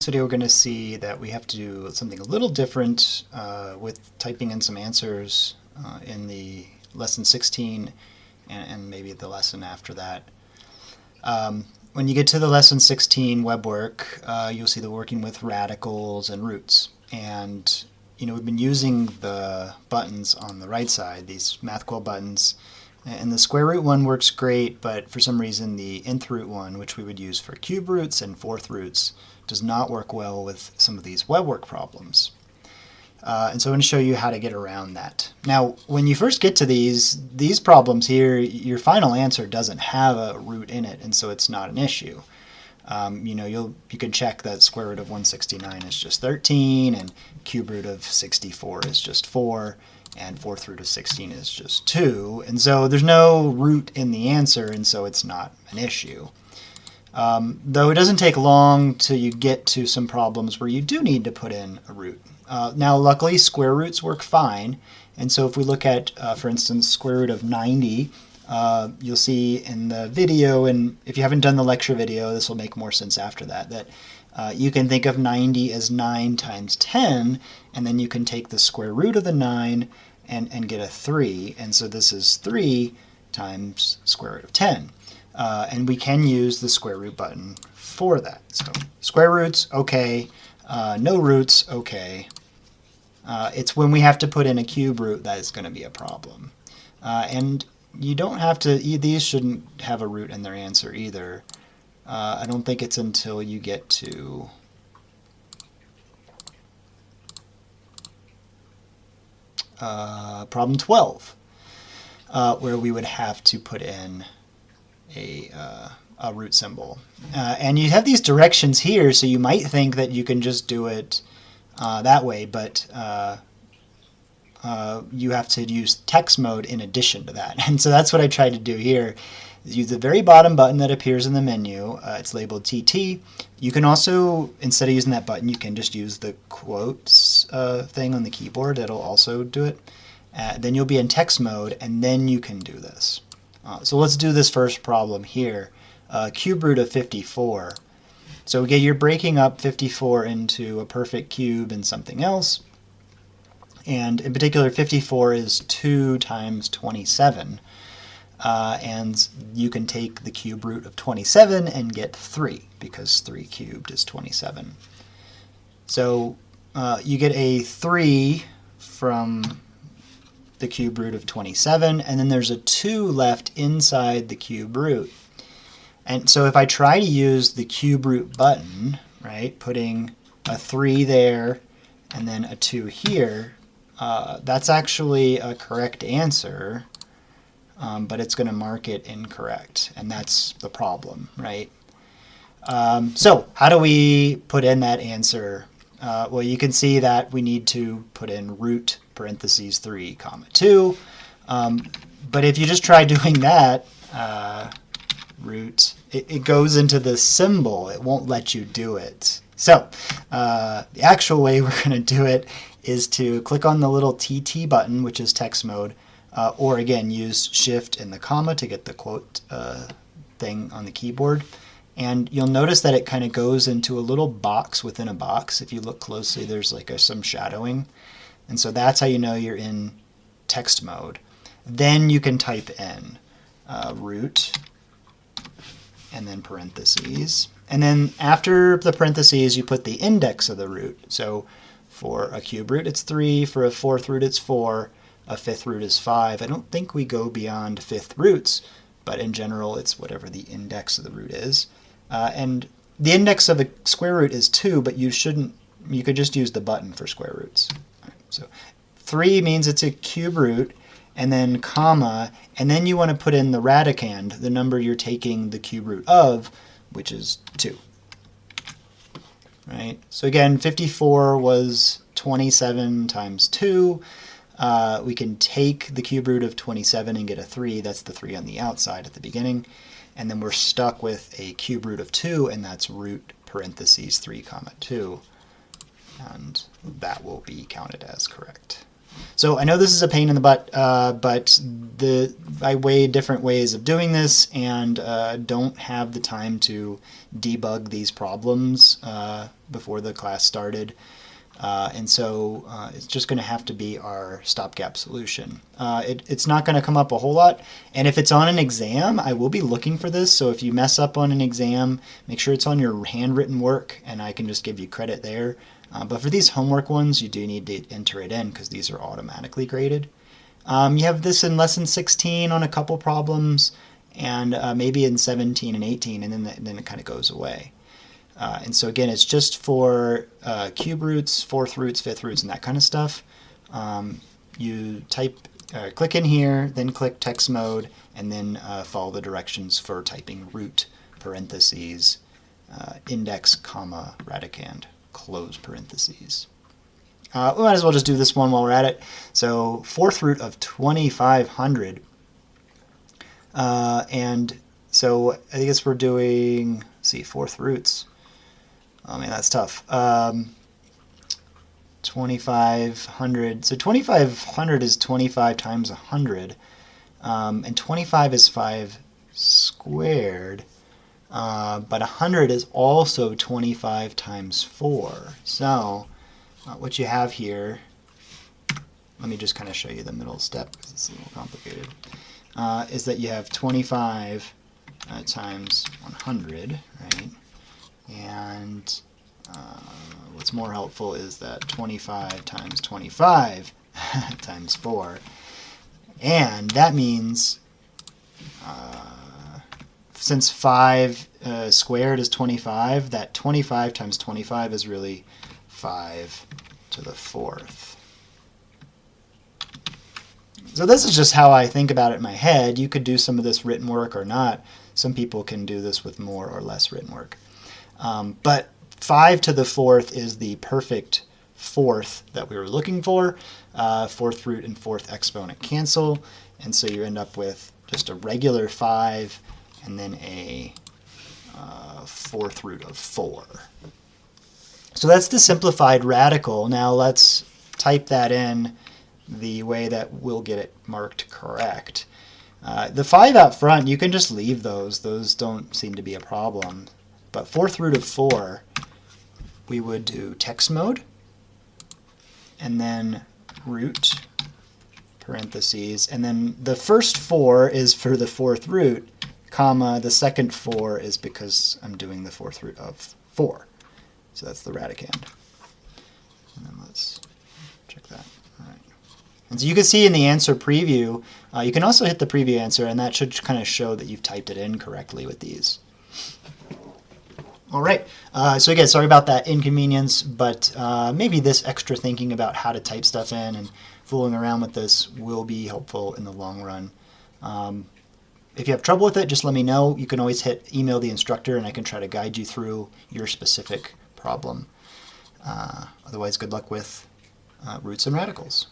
video we're going to see that we have to do something a little different with typing in some answers in the lesson 16 and maybe the lesson after that. When you get to the lesson 16 web work, you'll see the working with radicals and roots. And we've been using the buttons on the right side, these MathQual buttons. And the square root one works great, but for some reason the nth root one, which we would use for cube roots and fourth roots, does not work well with some of these web work problems. And so I'm going to show you how to get around that. Now, when you first get to these problems here, your final answer doesn't have a root in it, and so it's not an issue. You can check that square root of 169 is just 13, and cube root of 64 is just 4, and fourth root of 16 is just 2. And so there's no root in the answer, and so it's not an issue. Though it doesn't take long till you get to some problems where you do need to put in a root. Now, luckily, square roots work fine. And so if we look at, for instance, square root of 90, you'll see in the video, and if you haven't done the lecture video, this will make more sense after that, that you can think of 90 as 9 times 10, and then you can take the square root of the 9 and get a 3. And so this is 3 times square root of 10. And we can use the square root button for that. So square roots, okay. No roots, okay. It's when we have to put in a cube root that is going to be a problem. And you don't have to, these shouldn't have a root in their answer either. I don't think it's until you get to problem 12 where we would have to put in a root symbol. And you have these directions here, so you might think that you can just do it that way, but you have to use text mode in addition to that. And so that's what I tried to do here. Use the very bottom button that appears in the menu. It's labeled TT. You can also, instead of using that button, you can just use the quotes thing on the keyboard. It'll also do it. Then you'll be in text mode, and then you can do this. So let's do this first problem here. Cube root of 54. So again, you're breaking up 54 into a perfect cube and something else. And in particular, 54 is 2 times 27. And you can take the cube root of 27 and get 3, because 3 cubed is 27. So you get a 3 from the cube root of 27, and then there's a 2 left inside the cube root. And so if I try to use the cube root button, right, putting a 3 there and then a 2 here, that's actually a correct answer, but it's going to mark it incorrect, and that's the problem, right? So how do we put in that answer? Well, you can see that we need to put in root parentheses 3 comma 2. But if you just try doing that, root, it goes into the symbol. It won't let you do it. So the actual way we're going to do it is to click on the little TT button, which is text mode, or again, use Shift and the comma to get the quote thing on the keyboard. And you'll notice that it kind of goes into a little box within a box. If you look closely, there's like some shadowing. And so that's how you know you're in text mode. Then you can type in root and then parentheses. And then after the parentheses, you put the index of the root. So for a cube root, it's 3. For a fourth root, it's 4. A fifth root is 5. I don't think we go beyond fifth roots, but in general, it's whatever the index of the root is. And the index of a square root is 2, but you could just use the button for square roots. Right, so 3 means it's a cube root, and then comma, and then you want to put in the radicand, the number you're taking the cube root of, which is 2. Right? So again, 54 was 27 times 2. We can take the cube root of 27 and get a 3. That's the 3 on the outside at the beginning. And then we're stuck with a cube root of 2, and that's root parentheses 3 comma 2. And that will be counted as correct. So I know this is a pain in the butt, but I weighed different ways of doing this and don't have the time to debug these problems before the class started. And so it's just going to have to be our stopgap solution. It's not going to come up a whole lot, and if it's on an exam, I will be looking for this. So if you mess up on an exam, make sure it's on your handwritten work, and I can just give you credit there. But for these homework ones, you do need to enter it in because these are automatically graded. You have this in lesson 16 on a couple problems, and maybe in 17 and 18, and then it kind of goes away. And so again, it's just for cube roots, fourth roots, fifth roots, and that kind of stuff. You click in here, then click text mode, and then follow the directions for typing root, parentheses, index, comma, radicand, close parentheses. We might as well just do this one while we're at it. So fourth root of 2500. And so I guess we're doing, let's see, fourth roots. Oh man, that's tough. 2500. So 2500 is 25 times 100. And 25 is 5 squared. But 100 is also 25 times 4. So what you have here, let me just kind of show you the middle step because it's a little complicated, is that you have 25 times 100, right? And what's more helpful is that 25 times 25 times 4. And that means, since 5 squared is 25, that 25 times 25 is really 5 to the 4th. So this is just how I think about it in my head. You could do some of this written work or not. Some people can do this with more or less written work. But 5 to the 4th is the perfect fourth that we were looking for. Fourth root and fourth exponent cancel, and so you end up with just a regular 5 and then a fourth root of 4. So that's the simplified radical. Now let's type that in the way that we'll get it marked correct. The 5 out front, you can just leave those. Those don't seem to be a problem. But fourth root of 4, we would do text mode, and then root, parentheses, and then the first 4 is for the fourth root, comma, the second 4 is because I'm doing the fourth root of 4. So that's the radicand. And then let's check that. All right. And so you can see in the answer preview, you can also hit the preview answer, and that should kind of show that you've typed it in correctly with these. All right, so again, sorry about that inconvenience, but maybe this extra thinking about how to type stuff in and fooling around with this will be helpful in the long run. If you have trouble with it, just let me know. You can always email the instructor, and I can try to guide you through your specific problem. Otherwise, good luck with roots and radicals.